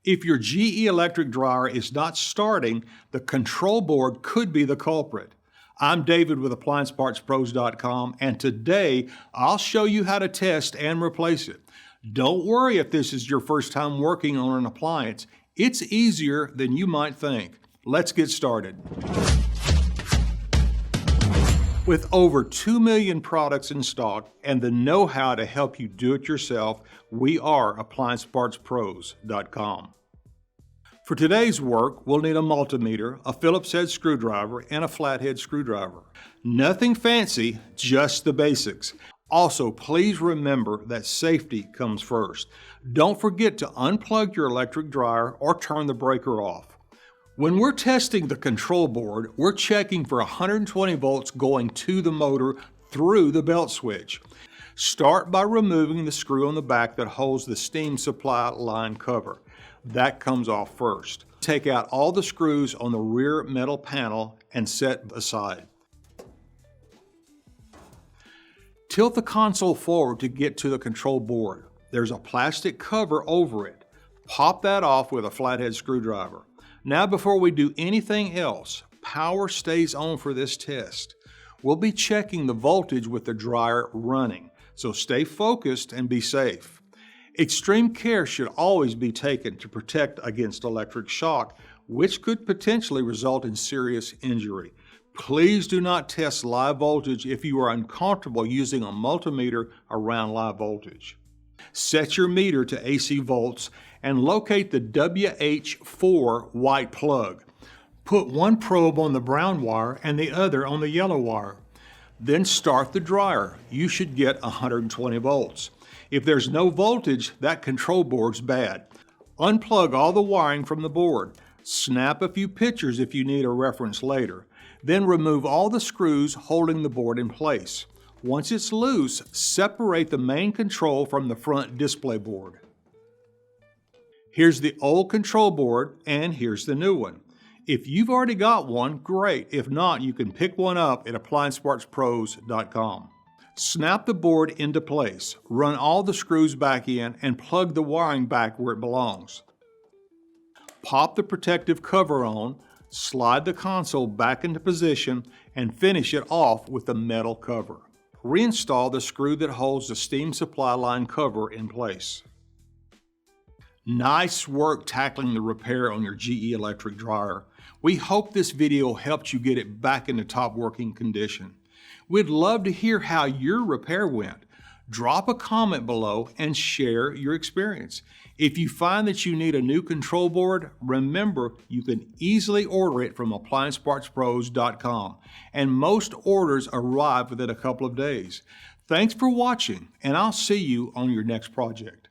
If your GE electric dryer is not starting, the control board could be the culprit. I'm David with AppliancePartsPros.com, and today I'll show you how to test and replace it. Don't worry if this is your first time working on an appliance. It's easier than you might think. Let's get started. With over 2 million products in stock and the know-how to help you do it yourself, we are AppliancePartsPros.com. For today's work, we'll need a multimeter, a Phillips head screwdriver, and a flathead screwdriver. Nothing fancy, just the basics. Also, please remember that safety comes first. Don't forget to unplug your electric dryer or turn the breaker off. When we're testing the control board, we're checking for 120 volts going to the motor through the belt switch. Start by removing the screw on the back that holds the steam supply line cover. That comes off first. Take out all the screws on the rear metal panel and set aside. Tilt the console forward to get to the control board. There's a plastic cover over it. Pop that off with a flathead screwdriver. Now, before we do anything else, power stays on for this test. We'll be checking the voltage with the dryer running, so stay focused and be safe. Extreme care should always be taken to protect against electric shock, which could potentially result in serious injury. Please do not test live voltage if you are uncomfortable using a multimeter around live voltage. Set your meter to AC volts and locate the WH4 white plug. Put one probe on the brown wire and the other on the yellow wire. Then start the dryer. You should get 120 volts. If there's no voltage, that control board's bad. Unplug all the wiring from the board. Snap a few pictures if you need a reference later. Then remove all the screws holding the board in place. Once it's loose, separate the main control from the front display board. Here's the old control board and here's the new one. If you've already got one, great. If not, you can pick one up at AppliancePartsPros.com. Snap the board into place, run all the screws back in, and plug the wiring back where it belongs. Pop the protective cover on, slide the console back into position, and finish it off with the metal cover. Reinstall the screw that holds the steam supply line cover in place. Nice work tackling the repair on your GE electric dryer. We hope this video helped you get it back into top working condition. We'd love to hear how your repair went. Drop a comment below and share your experience. If you find that you need a new control board, remember you can easily order it from AppliancePartsPros.com, and most orders arrive within a couple of days. Thanks for watching, and I'll see you on your next project.